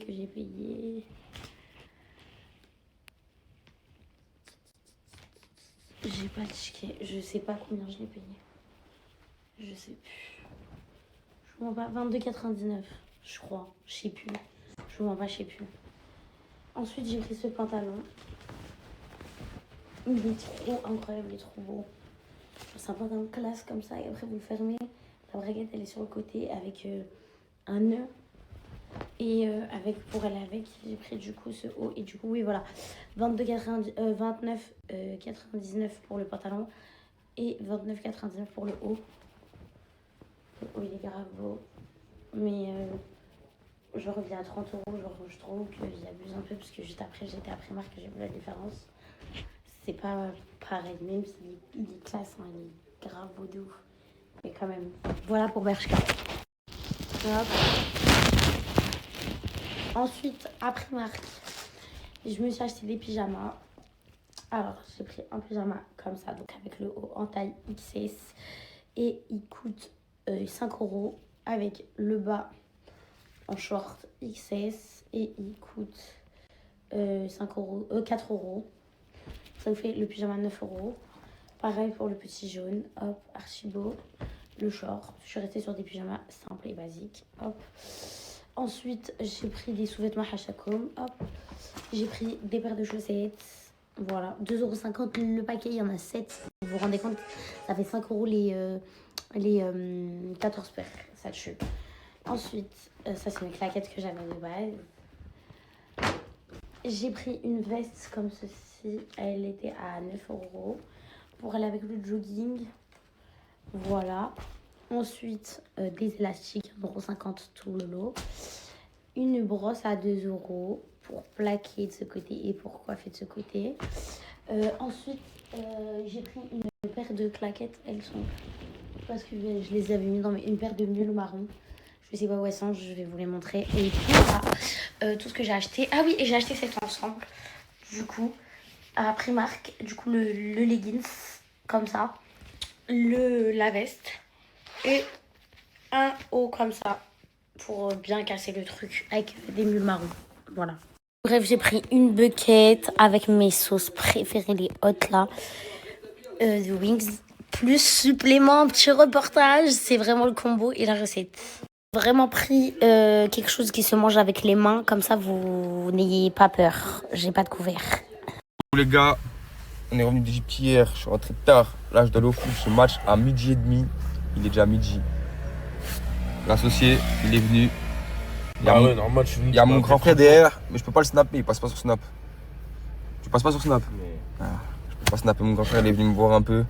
J'ai pas checké. Je sais pas combien je l'ai payé. Je sais plus. Je m'en bats 22,99 €. Je crois. Je sais plus. Je m'en bats, je sais plus. Ensuite, j'ai pris ce pantalon. Il est trop incroyable, il est trop beau. C'est un pantalon classe comme ça et après vous le fermez. La braguette elle est sur le côté avec un nœud. Et pour aller avec, j'ai pris du coup ce haut. Et du coup, oui, voilà. 29,99 € pour le pantalon et 29,99 € pour le haut. Le haut il est grave beau. Mais je reviens à 30 €. Genre, je trouve qu'ils abusent un peu parce que juste après, j'étais à Primark, j'ai vu la différence. C'est pas pareil, même si il est classe, hein, il est grave beau de ouf. Mais quand même, voilà pour Bershka. Hop. Ensuite, à Primark, je me suis acheté des pyjamas. Alors, j'ai pris un pyjama comme ça, donc avec le haut en taille XS. Et il coûte 5 € avec le bas en short XS. Et il coûte 4 €. Ça vous fait le pyjama 9 €. Pareil pour le petit jaune. Hop, archi beau. Le short. Je suis restée sur des pyjamas simples et basiques. Hop. Ensuite, j'ai pris des sous-vêtements Hashakom. Hop. J'ai pris des paires de chaussettes. Voilà, 2,50 € le paquet, il y en a 7. Vous vous rendez compte, ça fait 5 € les 14 paires, ça tue. Ensuite, ça c'est mes claquettes que j'avais de base. J'ai pris une veste comme ceci, elle était à 9 € pour aller avec le jogging. Voilà. Ensuite, des élastiques, 1,50 € tout le lot. Une brosse à 2 € pour plaquer de ce côté et pour coiffer de ce côté. Ensuite, j'ai pris une paire de claquettes. Elles sont... parce que je les avais mis dans une paire de mules marron. Je sais pas où elles sont, je vais vous les montrer. Et voilà, tout ce que j'ai acheté. Ah oui, et j'ai acheté cet ensemble, du coup, à Primark. Du coup, le leggings, comme ça. La veste. Et un haut comme ça, pour bien casser le truc, avec des mules marron. Voilà. Bref, j'ai pris une bucket avec mes sauces préférées, les hot là, de Wings. Plus supplément, petit reportage, c'est vraiment le combo et la recette. J'ai vraiment pris quelque chose qui se mange avec les mains, comme ça vous n'ayez pas peur. J'ai pas de couvert. Les gars, on est revenu d'Égypte hier, je suis rentré tard. Là, je dois aller au foot, ce match à 12h30. Il est déjà midi. L'associé, il est venu. Il y a mon grand frère derrière, mais je peux pas le snapper, il passe pas sur Snap. Tu passes pas sur Snap? Je peux pas snapper, mon grand frère il est venu me voir un peu.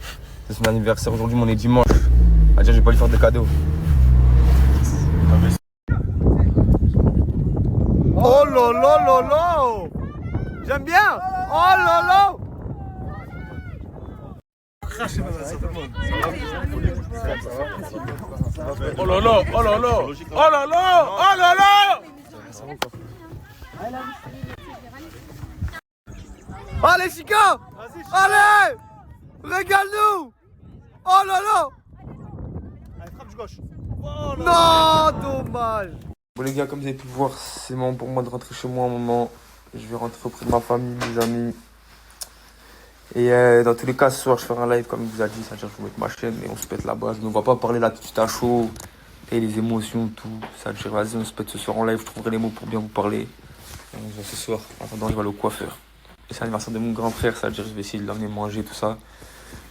C'est son anniversaire aujourd'hui, mais on est dimanche. À dire, je vais pas lui faire de cadeaux. Oh là là là là! J'aime bien! Oh là là! Oh là là, oh là là, oh là là, oh là là. Allez Chica! Allez! Régale-nous! Oh là là! Allez, frappe du gauche. Non, dommage! Bon les gars, comme vous avez pu le voir, c'est moment pour moi de rentrer chez moi un moment. Je vais rentrer auprès de ma famille, mes amis. Et dans tous les cas, ce soir, je ferai un live comme il vous a dit, c'est-à-dire que je vais mettre ma chaîne et on se pète là-bas. Je ne me vois pas parler là tout de suite à chaud, et les émotions, tout. C'est-à-dire, vas-y, on se pète ce soir en live, je trouverai les mots pour bien vous parler. Et on se voit ce soir. En attendant, je vais aller au coiffeur. Et c'est l'anniversaire de mon grand frère, c'est-à-dire, je vais essayer de l'emmener manger, tout ça.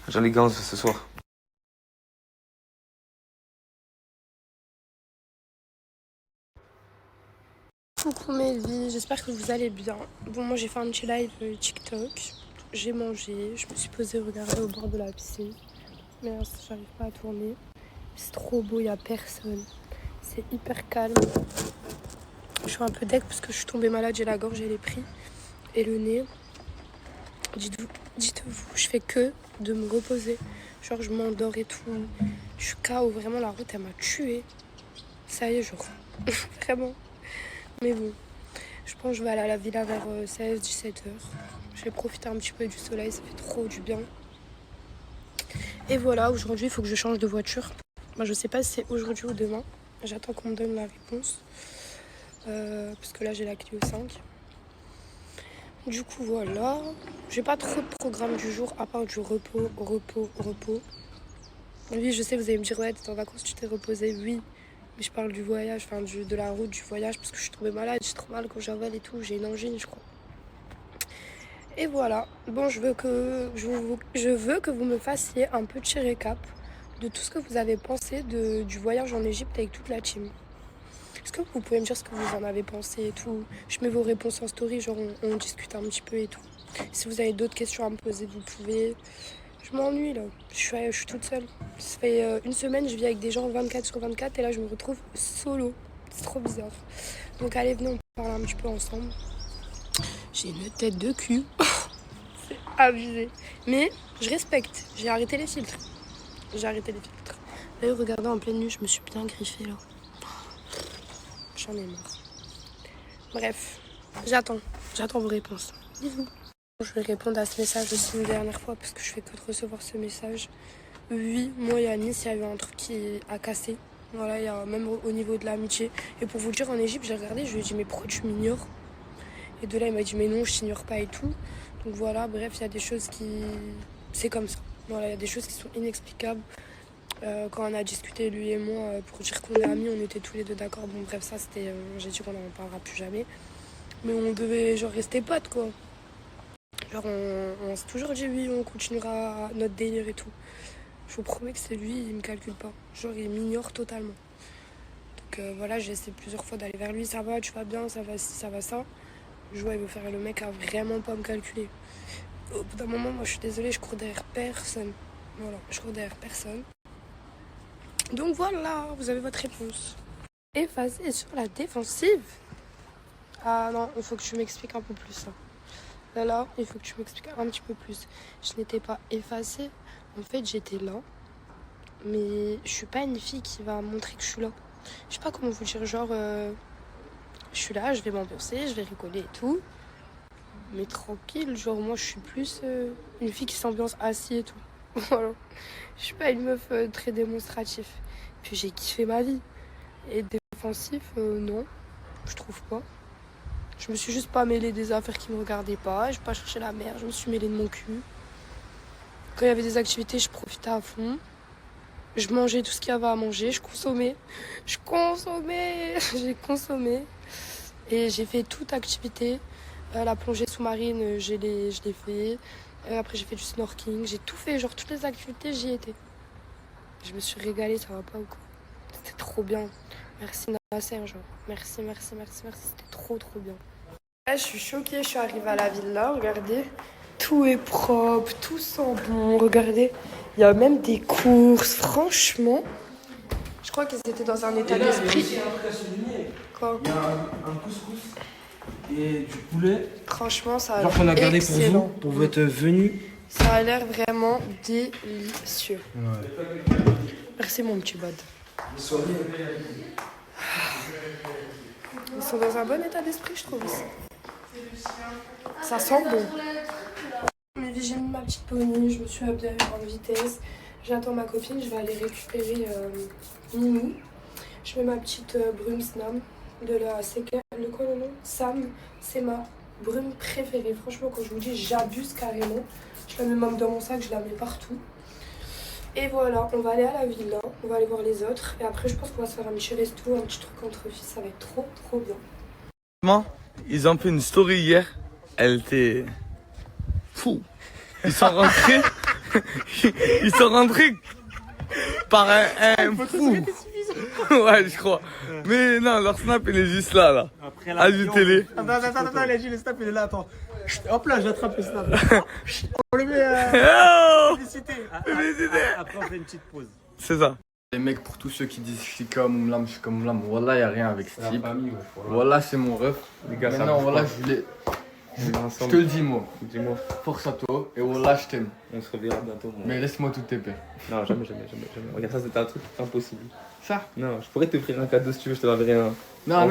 C'est-à-dire, les gars, on se voit ce soir. Coucou mes vies, j'espère que vous allez bien. Bon, moi j'ai fait un petit live TikTok, j'ai mangé, je me suis posée regarder au bord de la piscine. Mais là, j'arrive pas à tourner. C'est trop beau, il n'y a personne. C'est hyper calme. Je suis un peu deck parce que je suis tombée malade, j'ai la gorge, j'ai les pris et le nez. Dites-vous, je fais que de me reposer. Genre je m'endors et tout. Je suis KO, vraiment la route elle m'a tuée. Ça y est, genre. Vraiment. Mais bon, je pense que je vais aller à la villa vers 16-17 h. Je vais profiter un petit peu du soleil, ça fait trop du bien. Et voilà, aujourd'hui, il faut que je change de voiture. Moi, je sais pas si c'est aujourd'hui ou demain. J'attends qu'on me donne la réponse. Parce que là, j'ai la Clio 5. Du coup, voilà. J'ai pas trop de programme du jour, à part du repos. Oui, je sais, vous allez me dire, ouais, t'es en vacances, tu t'es reposé. Oui. Mais je parle du voyage, enfin de la route, du voyage, parce que je suis tombée malade, j'ai trop mal quand j'avale et tout, j'ai une angine, je crois. Et voilà, bon, je veux que vous me fassiez un petit récap de tout ce que vous avez pensé du voyage en Égypte avec toute la team. Est-ce que vous pouvez me dire ce que vous en avez pensé et tout? Je mets vos réponses en story, genre on discute un petit peu et tout. Si vous avez d'autres questions à me poser, vous pouvez... Je m'ennuie là, je suis toute seule. Ça fait une semaine, je vis avec des gens 24/24 et là je me retrouve solo. C'est trop bizarre. Donc allez, venez, on parle un petit peu ensemble. J'ai une tête de cul. C'est abusé. Mais je respecte. J'ai arrêté les filtres. D'ailleurs, regardez, en pleine nuit, je me suis bien griffée là. J'en ai marre. Bref, j'attends vos réponses. Bisous. Je vais répondre à ce message aussi une dernière fois parce que je fais que de recevoir ce message. Oui, moi et à Nice, il y a eu un truc qui a cassé. Voilà, il y a même au niveau de l'amitié. Et pour vous le dire, en Égypte, j'ai regardé, je lui ai dit mais pourquoi tu m'ignores? Et de là, il m'a dit mais non, je t'ignore pas et tout. Donc voilà, bref, il y a des choses qui... C'est comme ça. Voilà, il y a des choses qui sont inexplicables. Quand on a discuté, lui et moi, pour dire qu'on est amis, on était tous les deux d'accord. Bon, bref, ça, c'était... j'ai dit qu'on n'en parlera plus jamais. Mais on devait, genre, rester potes, quoi. Genre, on s'est toujours dit, oui, on continuera notre délire et tout. Je vous promets que c'est lui, il me calcule pas. Genre, il m'ignore totalement. Donc voilà, j'ai essayé plusieurs fois d'aller vers lui. Ça va, tu vas bien, ça va ci, ça va ça. Je vois, il veut faire le mec à vraiment pas me calculer. Au bout d'un moment, moi, je suis désolée, je cours derrière personne. Voilà, je cours derrière personne. Donc voilà, vous avez votre réponse. Effacé sur la défensive. Ah non, il faut que tu m'expliques un peu plus ça. Là, il faut que tu m'expliques un petit peu plus. Je n'étais pas effacée. En fait, j'étais là. Mais je suis pas une fille qui va montrer que je suis là. Je sais pas comment vous dire. Genre, je suis là, je vais m'ambiancer, je vais rigoler et tout. Mais tranquille, genre moi, je suis plus une fille qui s'ambiance assise et tout. Voilà. Je suis pas une meuf très démonstrative. Puis j'ai kiffé ma vie. Et défensif, non. Je trouve pas. Je me suis juste pas mêlée des affaires qui me regardaient pas. J'ai pas cherché la merde. Je me suis mêlée de mon cul. Quand il y avait des activités, je profitais à fond. Je mangeais tout ce qu'il y avait à manger. Je consommais. J'ai consommé. Et j'ai fait toute activité. La plongée sous-marine, je l'ai fait. Après, j'ai fait du snorkeling. J'ai tout fait. Genre, toutes les activités, j'y étais. Je me suis régalée, ça va pas ou quoi? C'était trop bien. Merci Nasser, genre. Merci. C'était trop bien. Là, je suis choquée. Je suis arrivée à la villa. Regardez. Tout est propre. Tout sent bon. Regardez. Il y a même des courses. Franchement, je crois qu'ils étaient dans un état d'esprit. Quoi? Il y a un couscous et du poulet. Franchement, ça a l'air qu'on a gardé pour vous être venus. Ça a l'air vraiment délicieux. Ouais. Merci mon petit bad. Ils sont dans un bon état d'esprit, je trouve. Ça sent bon. J'ai mis ma petite pony, je me suis habillée à grande vitesse. J'attends ma copine, je vais aller récupérer Mimi. Je mets ma petite brume Snam de la quoi le nom? Sam, c'est ma brume préférée. Franchement, quand je vous dis, j'abuse carrément. Je la mets même dans mon sac, je la mets partout. Et voilà, on va aller à la villa, on va aller voir les autres. Et après, je pense qu'on va se faire un petit resto, un petit truc entre filles. Ça va être trop bien. Ils ont fait une story hier. Elle était fou. Ils sont rentrés. Ils sont rentrés par un fou. Ouais, je crois. Mais non, leur snap, il est juste là. Ajoutez-les. Attends, il a dit le snap, il est là, attends. Hop là, j'attrape le snap. On le met publicité. Après, on fait une petite pause. C'est ça. Les mecs, pour tous ceux qui disent Shika, Moumlam, Wallah, y a rien avec ce type. Wallah, c'est mon ref. Les gars, maintenant, Wallah, je te le dis, moi. Dis-moi. Force à toi. Et Wallah, je t'aime. On se reverra bientôt. Moi. Mais laisse-moi tout t'épée. Non, jamais. Regarde, ça, c'était un truc impossible. Ça? Non, je pourrais t'offrir un cadeau si tu veux, je te l'enverrai un. Non,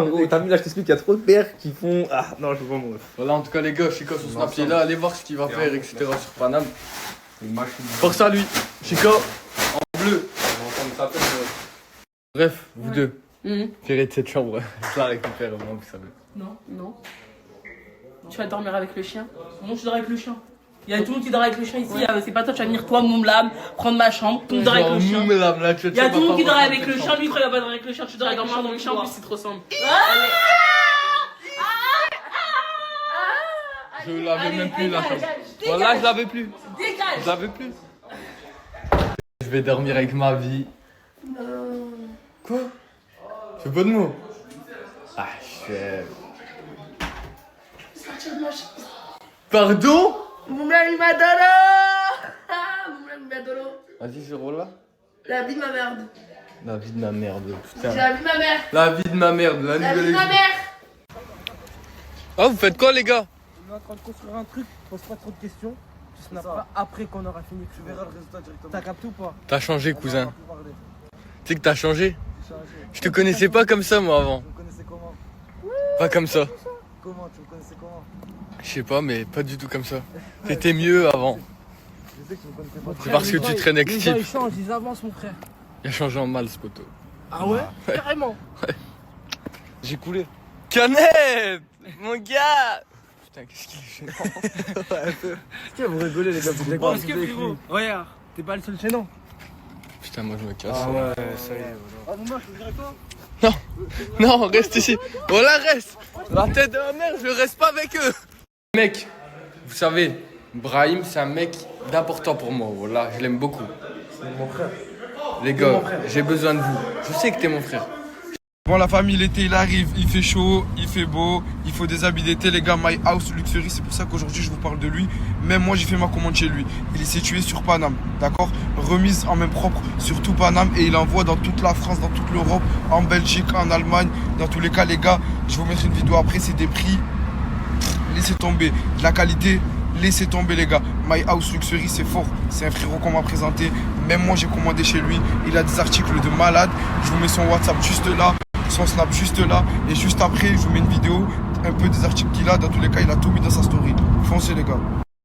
gros, t'as vu, là, je t'explique, il y a trop de pères qui font. Ah, non, je veux pas mon ref. Voilà, en tout cas, les gars, Shika sur Snap, il est là. Allez voir ce qu'il va faire, etc. sur Paname. Force à lui. Shika, en bleu. Bref, vous deux. Virez de cette chambre. Je la récupère, moi, vous savez. Non. Tu vas dormir avec le chien? Non, je dors avec le chien. Il y a tout le monde qui dort avec le chien ici. Ouais. C'est pas toi, tu vas venir, toi, Moumlam, prendre ma chambre. Tout le monde dort avec le chien. Il y a tout le monde qui dort avec le chien. Lui, il va pas dormir avec le chien. Tu dors avec le chien dans le chien. En plus, c'est trop sombre. Je l'avais même plus la chambre. Voilà, je l'avais plus. Dégage. Je l'avais plus. Je vais dormir avec ma vie. Non. Quoi? Tu fais pas de mots? Ah, chef. Pardon? Moumlam, il m'adore. Moumlam, il m'adore. Vas-y, c'est là. La vie, ma merde. La vie de ma merde, putain. C'est la vie de ma mère. La vie de ma merde, la La vie de nouvelle ma mère. Oh, vous faites quoi, les gars? On est en train de construire un truc, pose pas trop de questions. Tu snapperas après qu'on aura fini. Tu verras le résultat directement. T'as capté ou pas? T'as changé, cousin. On va parler. Tu sais que t'as changé? J'ai changé. Je te connaissais pas comme ça, moi, avant. Tu me connaissais comment? Pas comme ça. Comment? Tu me connaissais comment? Je sais pas, mais pas du tout comme ça. T'étais mieux avant. Je sais que tu me connaissais pas. C'est parce que tu traînes avec Les ce gens, ils type. changent, ils avancent, mon frère. Il a changé en mal, ce poteau. Ah ouais? Carrément. J'ai coulé. Canette! Mon gars! Putain, qu'est-ce qu'il est gênant. Est-ce que vous rigolez, les gars? Vous Bon, est-ce que frérot? Regarde, t'es pas le seul gênant. Putain, moi je me casse. Ah ouais, ça y est. Ah, bon, moi, je te dirais quoi? Non, reste ici. Voilà, reste. La tête de ma mère, je reste pas avec eux. Mec, vous savez, Brahim, c'est un mec d'important pour moi. Voilà, je l'aime beaucoup. C'est mon frère. Les gars, j'ai besoin de vous. Je sais que t'es mon frère. Bon, la famille, l'été il arrive, il fait chaud, il fait beau, il faut des habits d'été, les gars. My House Luxury, c'est pour ça qu'aujourd'hui je vous parle de lui. Même moi j'ai fait ma commande chez lui. Il est situé sur Paname, d'accord? Remise en main propre sur tout Paname et il envoie dans toute la France, dans toute l'Europe, en Belgique, en Allemagne. Dans tous les cas, les gars, je vais vous mettre une vidéo après, c'est des prix. Laissez tomber, de la qualité. Laissez tomber les gars, My House Luxury c'est fort, c'est un frérot qu'on m'a présenté, même moi j'ai commandé chez lui, il a des articles de malade, je vous mets son WhatsApp juste là, son Snap juste là, et juste après je vous mets une vidéo, un peu des articles qu'il a, dans tous les cas il a tout mis dans sa story, foncez les gars.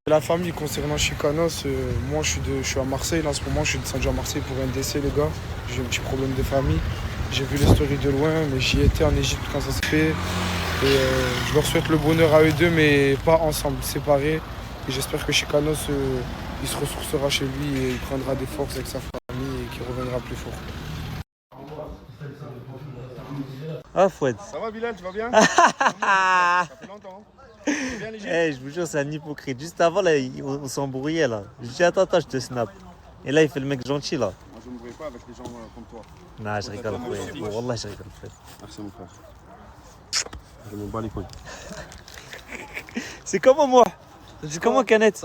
La famille concernant Chicanos, moi je suis à Marseille, là, en ce moment je suis descendu à Marseille pour un décès les gars, j'ai un petit problème de famille, j'ai vu les stories de loin, mais j'y étais en Égypte quand ça se fait, et je leur souhaite le bonheur à eux deux, mais pas ensemble, séparés. Et j'espère que Chicanos, il se ressourcera chez lui et il prendra des forces avec sa famille et qu'il reviendra plus fort. Ah Fouad. Ça va Bilal, tu vas bien? Ça fait longtemps. Bien léger. Eh, je vous jure, c'est un hypocrite. Juste avant, là, on s'embrouillait là. Je dis attends, je te snap. Et là, il fait le mec gentil là. Moi, je ne me voyais pas avec les gens comme toi. Non, je rigole, frère. Bon, Wallah, je rigole, frère. Merci mon frère. Je me bats les couilles. C'est comment moi? C'est comment Canette?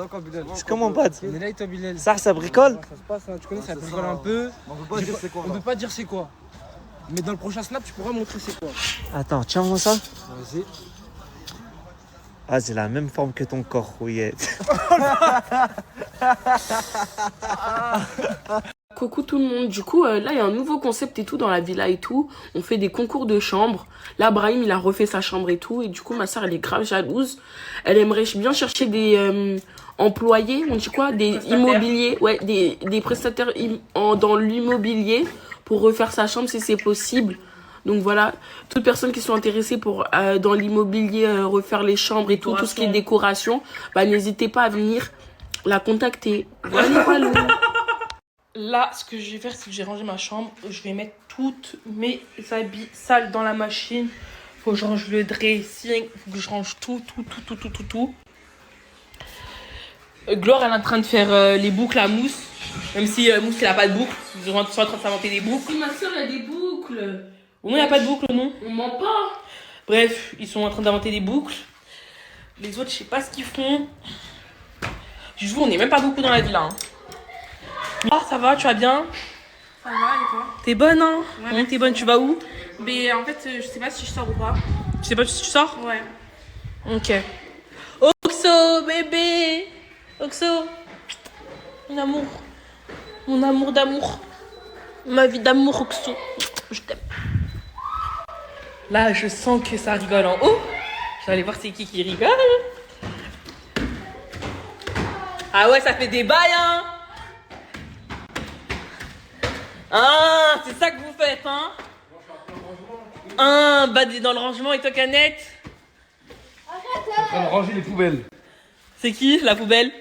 C'est comment Bad? On est là, toi, Bilal. Ça bricole? Ça se passe, hein, tu connais, ça bricole un peu. On peut pas dire c'est quoi. On peut pas dire c'est quoi. Mais dans le prochain snap, tu pourras montrer c'est quoi. Attends, tiens-moi ça. Vas-y. Ah, c'est la même forme que ton corps, oui. Coucou tout le monde, du coup là il y a un nouveau concept et tout dans la villa et tout, on fait des concours de chambres, là Brahim il a refait sa chambre et tout, et du coup ma soeur elle est grave jalouse, elle aimerait bien chercher des employés, on dit quoi, des immobiliers, ouais, des prestataires dans l'immobilier pour refaire sa chambre si c'est possible. Donc voilà, toutes personnes qui sont intéressées pour dans l'immobilier, refaire les chambres et tout ce qui est décoration, bah n'hésitez pas à venir la contacter. Voilà, voilà. Là, ce que je vais faire, c'est que j'ai rangé ma chambre. Je vais mettre toutes mes habits sales dans la machine. Faut que je range le dressing. Faut que je range tout. Gloire, elle est en train de faire les boucles à Mousse. Même si Mousse, elle a pas de boucles. Ils sont en train de s'inventer des boucles. Ma soeur, elle a des boucles. Non, il n'y a pas de boucles, non. On ment pas. Bref, ils sont en train d'inventer des boucles. Les autres, je sais pas ce qu'ils font. Je vous, on n'est même pas beaucoup dans la villa. Hein. Ah, ça va, tu vas bien? Ça va et toi? T'es bonne, hein? Ouais, T'es bonne, tu vas où? Mais en fait, je sais pas si je sors ou pas. Tu sais pas si tu sors? Ouais. Ok. Oxo, bébé! Oxo! Mon amour. Mon amour d'amour. Ma vie d'amour, Oxo. Je t'aime. Là, je sens que ça rigole en haut. Je vais aller voir c'est qui rigole. Ah ouais, ça fait des bails, hein? Ah, c'est ça que vous faites, hein? Ah, bah dans le rangement et toi, Canette? En train de ranger les poubelles. C'est qui la poubelle?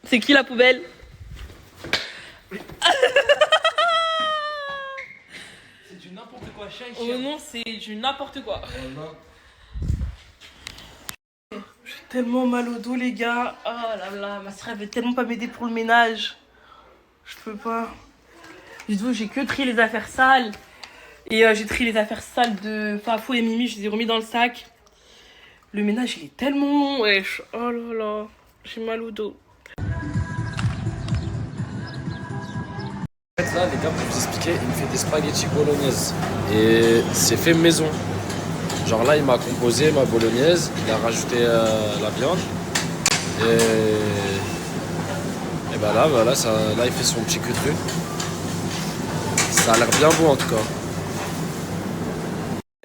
C'est qui la poubelle? C'est du n'importe quoi, chien. Oh non, c'est du n'importe quoi. J'ai tellement mal au dos, les gars. Oh là là, ma soeur elle veut tellement pas m'aider pour le ménage. Je peux pas. Dites-vous, j'ai que trié les affaires sales. Et j'ai trié les affaires sales de Fafou et Mimi, je les ai remis dans le sac. Le ménage, il est tellement long, wesh. Oh là là, j'ai mal au dos. là, les gars, pour vous expliquer, il me fait des spaghettis bolognaise. Et c'est fait maison. Genre là, il m'a composé ma bolognaise, il a rajouté la viande. Et ben là, voilà, là, il fait son petit queue de rue. Ça a l'air bien bon en tout cas.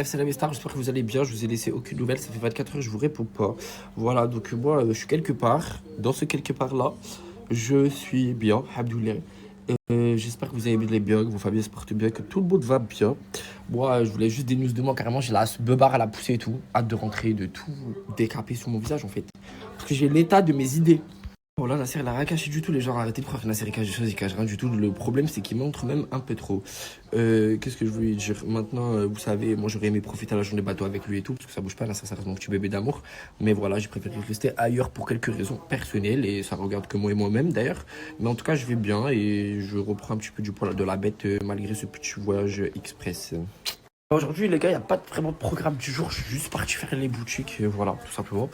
C'est la Mestar, j'espère que vous allez bien, je vous ai laissé aucune nouvelle, ça fait 24 heures, je vous réponds pas. Voilà, donc moi je suis quelque part, dans ce quelque part là, je suis bien, alhamdoulilah. J'espère que vous allez bien, que vos familles se portent bien, que tout le monde va bien. Moi je voulais juste des news de moi, carrément j'ai la beubare à la poussée et tout, hâte de rentrer, de tout décaper sur mon visage en fait. Parce que j'ai l'état de mes idées. Oh là, Nasser, il a rien caché du tout, les gens, arrêtez de croire que Nasser il cache des choses, il cache rien du tout. Le problème, c'est qu'il montre même un peu trop. Qu'est-ce que je voulais dire? Maintenant, vous savez, moi j'aurais aimé profiter à la journée bateau avec lui et tout, parce que ça bouge pas, Nasser, ça reste mon petit bébé d'amour. Mais voilà, j'ai préféré rester ailleurs pour quelques raisons personnelles, et ça regarde que moi et moi-même d'ailleurs. Mais en tout cas, je vais bien et je reprends un petit peu du poil de la bête malgré ce petit voyage express. Aujourd'hui les gars, il n'y a pas vraiment de programme du jour, je suis juste parti faire les boutiques, voilà, tout simplement.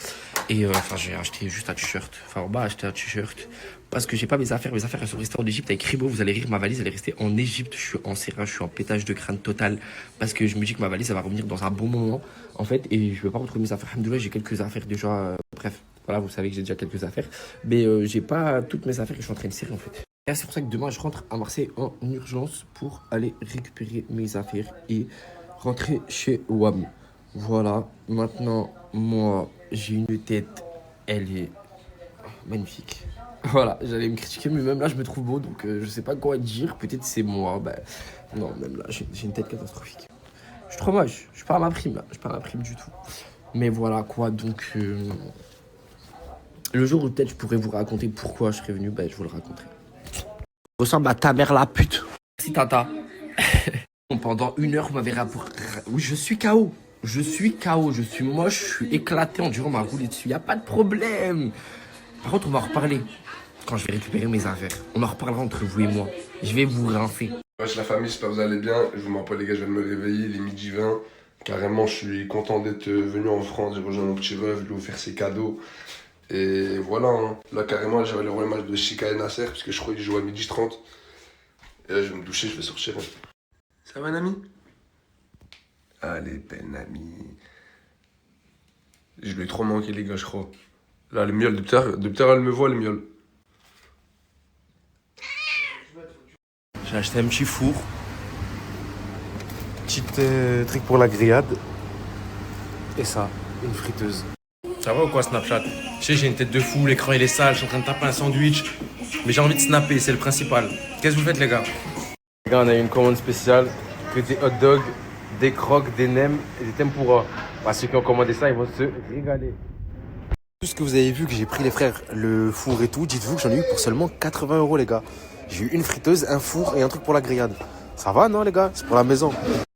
Et enfin j'ai acheté juste un t-shirt, enfin on m'a acheté un t-shirt parce que j'ai pas mes affaires elles sont restées en Égypte avec Ribo, vous allez rire, ma valise elle est restée en Égypte, je suis en serrage, je suis en pétage de crâne total parce que je me dis que ma valise elle va revenir dans un bon moment en fait et je vais pas retrouver mes affaires, alhamdoulilah j'ai quelques affaires déjà, bref, voilà vous savez que j'ai déjà quelques affaires, mais j'ai pas toutes mes affaires et je suis en train de serrer en fait. Et c'est pour ça que demain je rentre à Marseille en urgence pour aller récupérer mes affaires et rentrer chez WAM. Voilà, maintenant, moi, j'ai une tête, elle est magnifique. Voilà, j'allais me critiquer, mais même là, je me trouve beau, donc je sais pas quoi dire. Peut-être c'est moi, ben, non, même là, j'ai une tête catastrophique. Je suis trop moche, je suis pas à ma prime, là, je suis pas à ma prime du tout. Mais voilà, quoi, donc, le jour où peut-être je pourrais vous raconter pourquoi je serais venu, ben, je vous le raconterai. Ressemble à ta mère, la pute. Merci, tata. Pendant 1 heure, vous m'avez rapporté. Oui, je suis KO. Je suis KO. Je suis moche. Je suis éclaté. En durant, on m'a roulé dessus. Il n'y a pas de problème. Par contre, on va en reparler quand je vais récupérer mes affaires. On en reparlera entre vous et moi. Je vais vous rincer. Wesh la famille, j'espère que vous allez bien. Je vous m'en pas les gars, je viens de me réveiller. Il est midi 20. Carrément, je suis content d'être venu en France. J'ai rejoint mon petit rêve, lui offrir ses cadeaux. Et voilà. Hein. Là, carrément, j'avais le vrai match de Chika et Nasser. Parce que je crois qu'il joue à 12h30. Et là, je vais me doucher, je vais sortir. Ça va, Nami? Allez, belle Nami. Je lui ai trop manqué, les gars, je crois. Là, le miel, depuis tard, elle me voit, le miel. J'ai acheté un petit four. Petit truc pour la grillade. Et ça, une friteuse. Ça va ou quoi Snapchat? Je sais, j'ai une tête de fou, l'écran il est sale, je suis en train de taper un sandwich. Mais j'ai envie de snapper, c'est le principal. Qu'est-ce que vous faites les gars? Les gars, on a eu une commande spéciale, que des hot dogs, des croques, des nems et des tempura. Bah, ceux qui ont commandé ça, ils vont se régaler. Tout ce que vous avez vu, que j'ai pris les frères, le four et tout, dites-vous que j'en ai eu pour seulement 80 € les gars. J'ai eu une friteuse, un four et un truc pour la grillade. Ça va non les gars? C'est pour la maison.